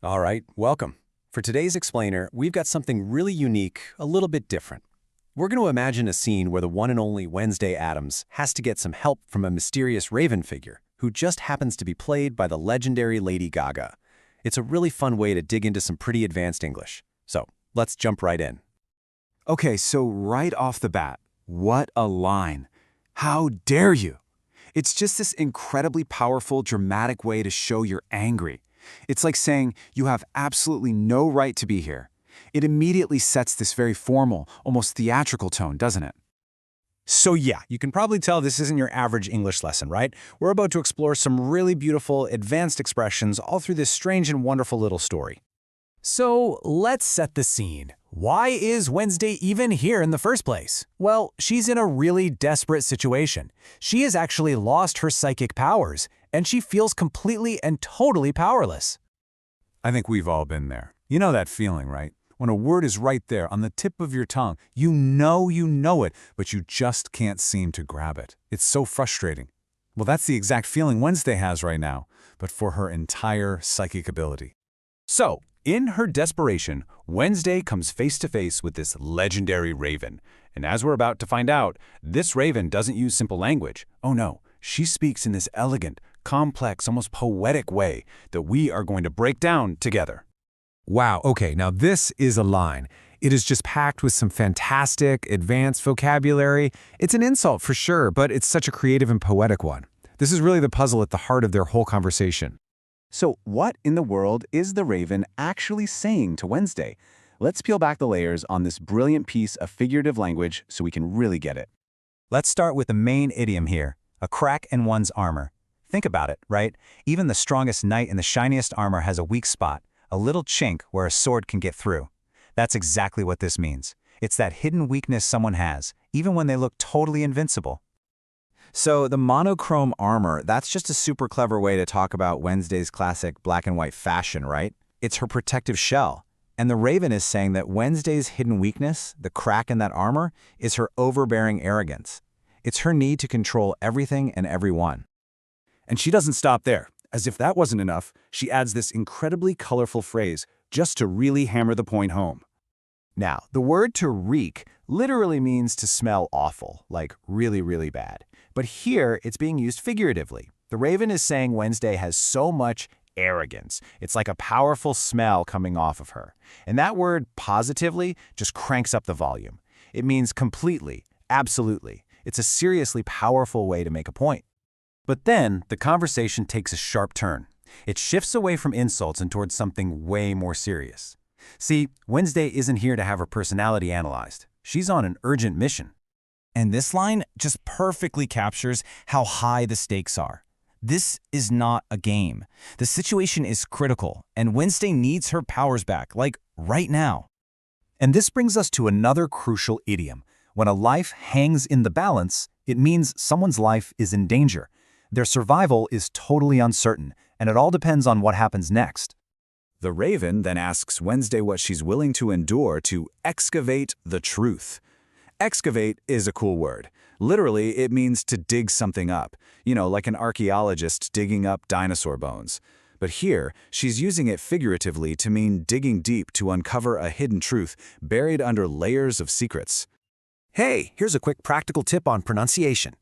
All right, welcome. For today's explainer, we've got something really unique, a little bit different. We're going to imagine a scene where the one and only Wednesday Addams has to get some help from a mysterious raven figure who just happens to be played by the legendary Lady Gaga. It's a really fun way to dig into some pretty advanced English. So let's jump right in. Okay, so right off the bat, what a line. How dare you? It's just this incredibly powerful, dramatic way to show you're angry. It's like saying you have absolutely no right to be here. It immediately sets this very formal, almost theatrical tone, doesn't it? So yeah, you can probably tell this isn't your average English lesson, right? We're about to explore some really beautiful, advanced expressions all through this strange and wonderful little story. So let's set the scene. Why is Wednesday even here in the first place? Well, she's in a really desperate situation. She has actually lost her psychic powers, and she feels completely and totally powerless. I think we've all been there. You know that feeling, right? When a word is right there on the tip of your tongue, you know it, but you just can't seem to grab it. It's so frustrating. Well, that's the exact feeling Wednesday has right now, but for her entire psychic ability. So, in her desperation, Wednesday comes face to face with this legendary raven. And as we're about to find out, this raven doesn't use simple language. Oh no, she speaks in this elegant, complex, almost poetic way that we are going to break down together. Wow, okay, now this is a line. It is just packed with some fantastic, advanced vocabulary. It's an insult for sure, but it's such a creative and poetic one. This is really the puzzle at the heart of their whole conversation. So what in the world is the raven actually saying to Wednesday? Let's peel back the layers on this brilliant piece of figurative language so we can really get it. Let's start with the main idiom here, a crack in one's armor. Think about it, right? Even the strongest knight in the shiniest armor has a weak spot, a little chink where a sword can get through. That's exactly what this means. It's that hidden weakness someone has, even when they look totally invincible. So the monochrome armor, that's just a super clever way to talk about Wednesday's classic black and white fashion, right? It's her protective shell. And the raven is saying that Wednesday's hidden weakness, the crack in that armor, is her overbearing arrogance. It's her need to control everything and everyone. And she doesn't stop there. As if that wasn't enough, she adds this incredibly colorful phrase just to really hammer the point home. Now, the word to reek literally means to smell awful, like really, really bad. But here, it's being used figuratively. The raven is saying Wednesday has so much arrogance. It's like a powerful smell coming off of her. And that word, positively, just cranks up the volume. It means completely, absolutely. It's a seriously powerful way to make a point. But then, the conversation takes a sharp turn. It shifts away from insults and towards something way more serious. See, Wednesday isn't here to have her personality analyzed. She's on an urgent mission. And this line just perfectly captures how high the stakes are. This is not a game. The situation is critical, and Wednesday needs her powers back, like right now. And this brings us to another crucial idiom. When a life hangs in the balance, it means someone's life is in danger. Their survival is totally uncertain, and it all depends on what happens next. The raven then asks Wednesday what she's willing to endure to excavate the truth. Excavate is a cool word. Literally, it means to dig something up, like an archaeologist digging up dinosaur bones. But here, she's using it figuratively to mean digging deep to uncover a hidden truth buried under layers of secrets. Hey, here's a quick practical tip on pronunciation.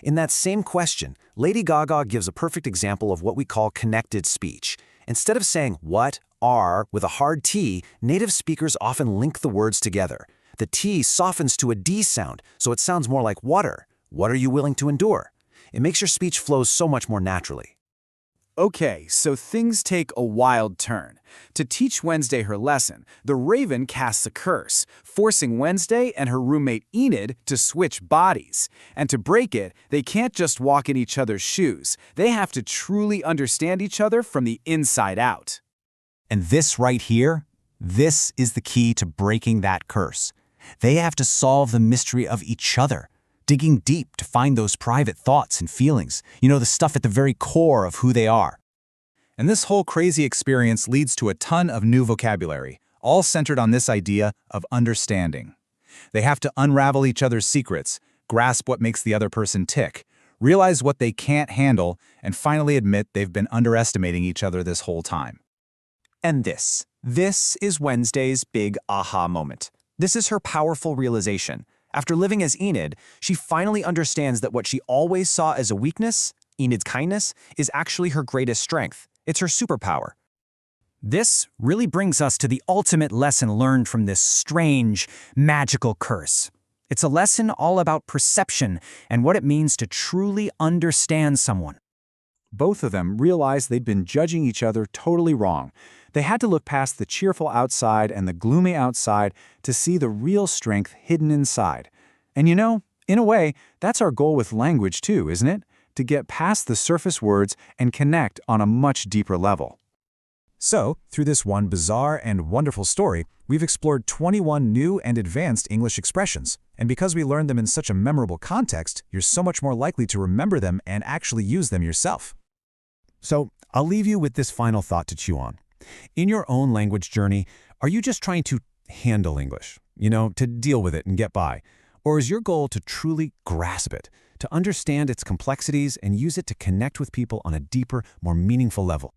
In that same question, Lady Gaga gives a perfect example of what we call connected speech. Instead of saying what, are, with a hard T, native speakers often link the words together. The T softens to a D sound, so it sounds more like water. What are you willing to endure? It makes your speech flow so much more naturally. Okay, so things take a wild turn. To teach Wednesday her lesson, the raven casts a curse, forcing Wednesday and her roommate Enid to switch bodies. And to break it, they can't just walk in each other's shoes. They have to truly understand each other from the inside out. And this right here, this is the key to breaking that curse. They have to solve the mystery of each other, digging deep to find those private thoughts and feelings, the stuff at the very core of who they are. And this whole crazy experience leads to a ton of new vocabulary, all centered on this idea of understanding. They have to unravel each other's secrets, grasp what makes the other person tick, realize what they can't handle, and finally admit they've been underestimating each other this whole time. And this is Wednesday's big aha moment. This is her powerful realization. After living as Enid, she finally understands that what she always saw as a weakness, Enid's kindness, is actually her greatest strength. It's her superpower. This really brings us to the ultimate lesson learned from this strange, magical curse. It's a lesson all about perception and what it means to truly understand someone. Both of them realized they'd been judging each other totally wrong. They had to look past the cheerful outside and the gloomy outside to see the real strength hidden inside. And you know, in a way, that's our goal with language too, isn't it? To get past the surface words and connect on a much deeper level. So, through this one bizarre and wonderful story, we've explored 21 new and advanced English expressions. And because we learned them in such a memorable context, you're so much more likely to remember them and actually use them yourself. So, I'll leave you with this final thought to chew on. In your own language journey, are you just trying to handle English? To deal with it and get by? Or is your goal to truly grasp it, to understand its complexities and use it to connect with people on a deeper, more meaningful level?